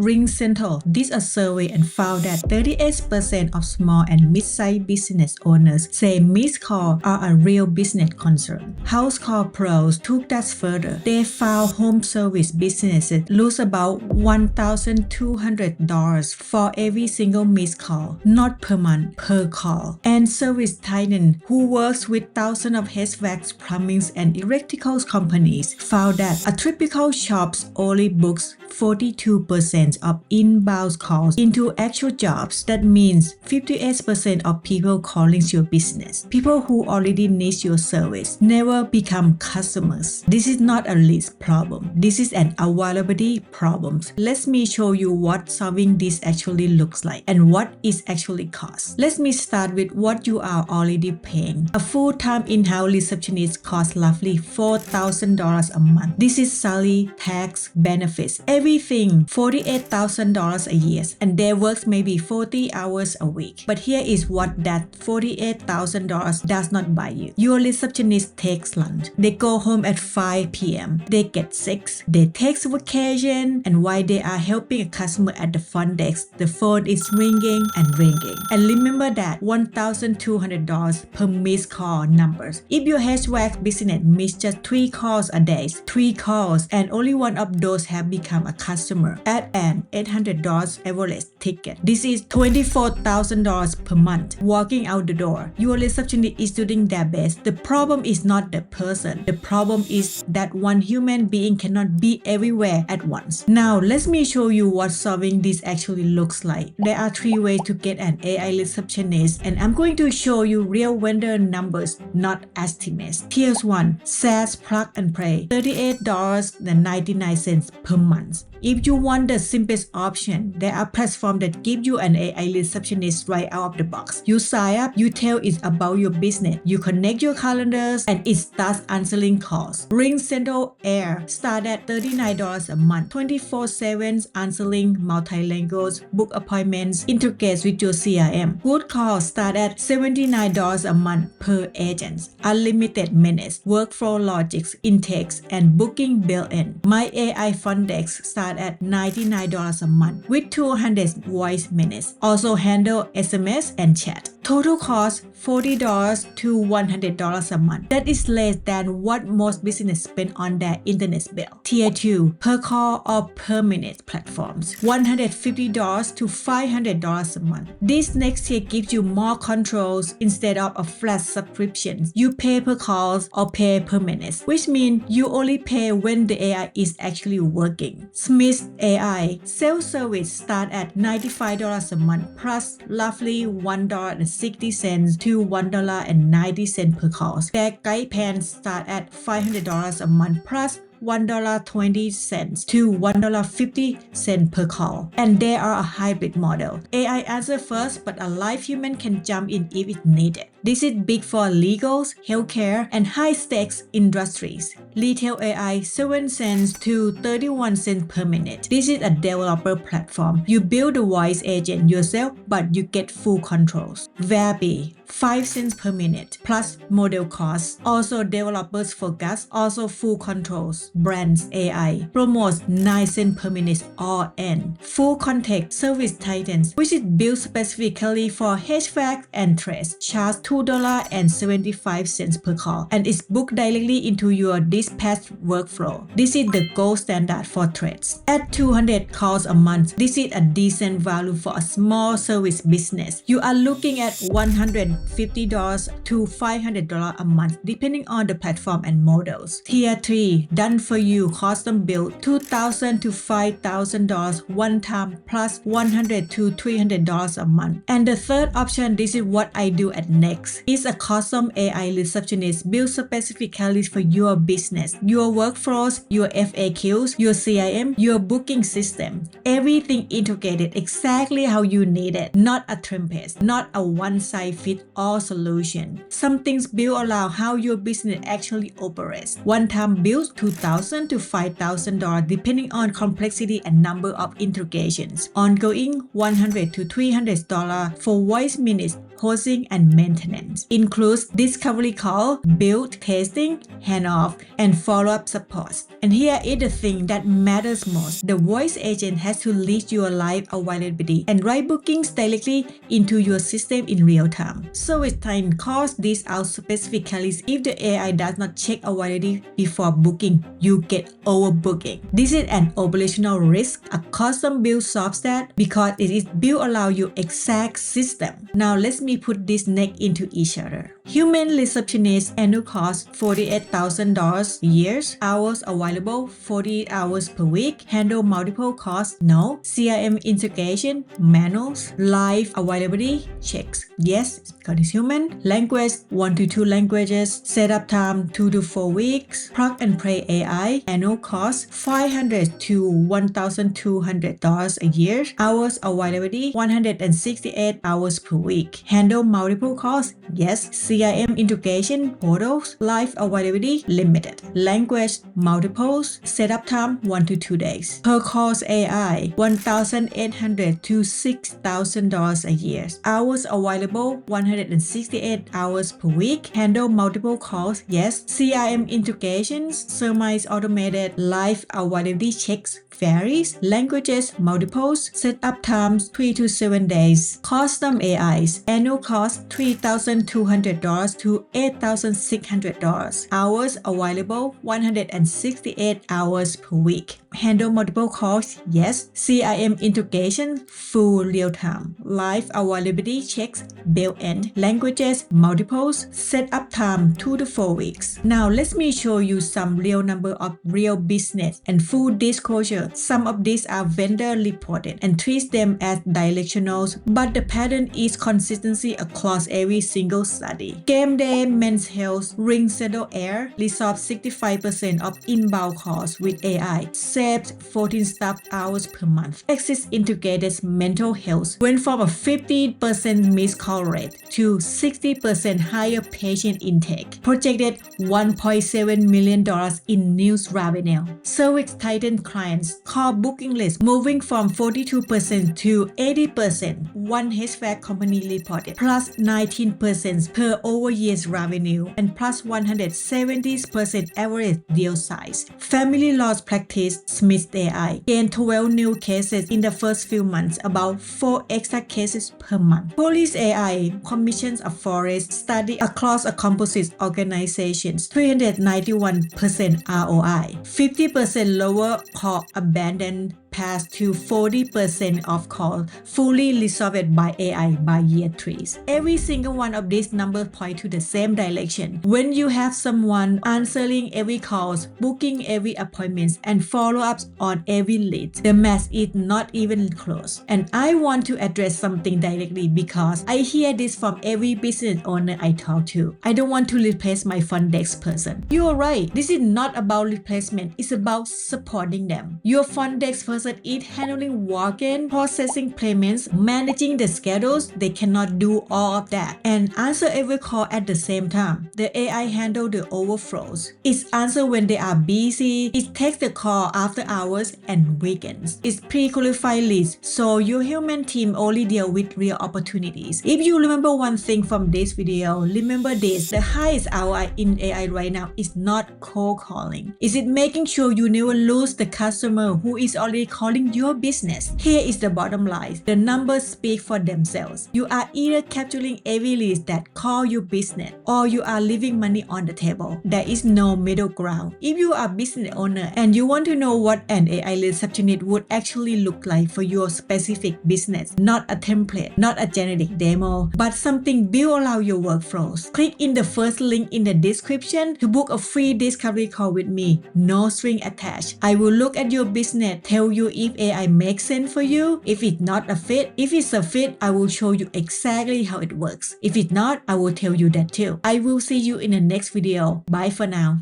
RingCentral did a survey and found that 38% of small and mid-sized business owners say missed calls are a real business concern. House Call Pros took that further. They found home service businesses lose about $1,200 for every single missed call, not per month, per call. And Service Titan, who works with thousands of HVAC, plumbing, and electrical companies, found that a typical shop only books 42% of inbound calls into actual jobs. That means 58% of people calling your business, people who already need your service, never become customers. This is not a list problem. This is an availability problem. Let me show you what solving this actually looks like and what it actually costs. Let me start with what you are already paying. A full-time in-house receptionist costs roughly $4,000 a month. This is salary, tax, benefits, everything $48,000 a year, and their work maybe 40 hours a week. But here is what that $48,000 does not buy you. Your receptionist takes lunch. They go home at 5 p.m. They get sick. They take vacation, and while they are helping a customer at the front desk, the phone is ringing and ringing. And remember that $1,200 per missed call numbers. If your HVAC business misses just 3 calls a day, 3 calls, and only one of those have become a customer at an $800 average ticket, this is $24,000 per month walking out the door. Your receptionist is doing their best. The problem is not the person. The problem is that one human being cannot be everywhere at once. Now, let me show you what solving this actually looks like. There are 3 ways to get an AI receptionist, and I'm going to show you real vendor numbers, not estimates. Here's one. SaaS plug and play, $38.99 per month. If you want the simplest option, there are platforms that give you an AI receptionist right out of the box. You sign up, you tell it about your business, you connect your calendars, and it starts answering calls. RingCentral Air start at $39 a month, 24/7 answering multilingual, book appointments, integrates with your CRM. Good calls start at $79 a month per agent, unlimited minutes, workflow logics, intakes, and booking built-in. My AI front desk start at $99 a month with 200 voice minutes. Also handle SMS and chat. Total cost $40 to $100 a month. That is less than what most businesses spend on their internet bill. Tier 2, per call or per minute platforms, $150 to $500 a month. This next tier gives you more controls instead of a flat subscription. You pay per calls or pay per minute, which means you only pay when the AI is actually working. Smith AI self-service start at $95 a month plus roughly $1.60 to $1.90 per call. Their guide plans start at $500 a month plus $1.20 to $1.50 per call. And they are a hybrid model. AI answer first, but a live human can jump in if it needed. This is big for legals, healthcare, and high-stakes industries. Retail AI 7 cents to 31 cents per minute. This is a developer platform. You build the voice agent yourself, but you get full controls. Verbi 5 cents per minute plus model costs. Also developers focus, also full controls. Brands AI promotes 9 cents per minute all in. Full context Service Titans, which is built specifically for HVAC and trades, charge $2.75 per call and is booked directly into your dispatch workflow. This is the gold standard for trades. At 200 calls a month, this is a decent value for a small service business. You are looking at $150 to $500 a month depending on the platform and models. Tier 3, done for you, custom built, $2,000 to $5,000 one time plus $100 to $300 a month. And the third option, this is what I do at Next, is a custom AI receptionist built specifically for your business, your workflows, your FAQs, your CRM, your booking system. Everything integrated exactly how you need it, not a template, not a one-size-fits-all solution. Some things built around how your business actually operates. One-time build $2,000 to $5,000 depending on complexity and number of integrations. Ongoing $100 to $300 for voice minutes, proposing, and maintenance. Includes discovery call, build, testing, handoff, and follow-up support. And here is the thing that matters most. The voice agent has to lead your live availability and write bookings directly into your system in real time. Service time calls this out specifically. If the AI does not check availability before booking, you get overbooking. This is an operational risk. A custom build solves that because it is built around your exact system. Now let me put this next into each other. Human receptionist annual cost $48,000 years, hours available 48 hours per week, handle multiple costs, no. CRM integration, manuals, live availability, checks, yes, because it's human. Language, 1 to 2 languages, setup time 2 to 4 weeks, plug and play AI, annual cost $500 to $1,200 a year, hours availability 168 hours per week, handle multiple costs, yes. CRM integration, portals, live availability, limited. Language, multiples, setup time 1 to 2 days. Per course AI, $1,800 to $6,000 a year. Hours available 168 hours per week. Handle multiple calls, yes. CRM integrations, semi-automated live availability checks varies. Languages, multiples, setup times 3 to 7 days. Custom AIs, annual cost $3,200 to $8,600. Hours available 168 hours per week. Handle multiple calls, yes. CRM integration, full real time. Live availability checks, built-in. Languages, multiples. Setup time 2 to 4 weeks. Now let me show you some real number of real business and full disclosure. Some of these are vendor reported and treats them as directionals, but the pattern is consistency across every single study. Game day, men's health, ring settle air, resolve 65% of inbound calls with AI, saved 14 staff hours per month. Exist integrated mental health went from a 50% missed call rate to 60% higher patient intake. Projected $1.7 million in news revenue. Service Titan clients call booking list moving from 42% to 80%. One HVAC company reported plus 19% per over year's revenue and plus 170% average deal size. Family law practice Smith AI gained 12 new cases in the first few months, about 4 extra cases per month. Police AI commissions a forest study across a composite organizations, 391% ROI, 50% lower call abandoned past to 40% of calls fully resolved by AI by year 3. Every single one of these numbers point to the same direction. When you have someone answering every call, booking every appointment, and follow-ups on every lead, the math is not even close. And I want to address something directly because I hear this from every business owner I talk to. I don't want to replace my front desk person. You are right. This is not about replacement. It's about supporting them. Your front desk person is handling walk-in, processing payments, managing the schedules. They cannot do all of that and answer every call at the same time. The AI handle the overflows. It answers when they are busy. It takes the call after hours and weekends. It's pre-qualified leads, so your human team only deal with real opportunities. If you remember one thing from this video, remember this: the highest ROI in AI right now is not cold calling. Is it making sure you never lose the customer who is already calling your business? Here is the bottom line. The numbers speak for themselves. You are either capturing every lead that call your business or you are leaving money on the table. There is no middle ground. If you are a business owner and you want to know what an AI receptionist would actually look like for your specific business, not a template, not a generic demo, but something built around your workflows, click in the first link in the description to book a free discovery call with me. No string attached. I will look at your business, tell you if AI makes sense for you. If it's not a fit, if it's a fit, I will show you exactly how it works. If it's not, I will tell you that too. I will see you in the next video. Bye for now.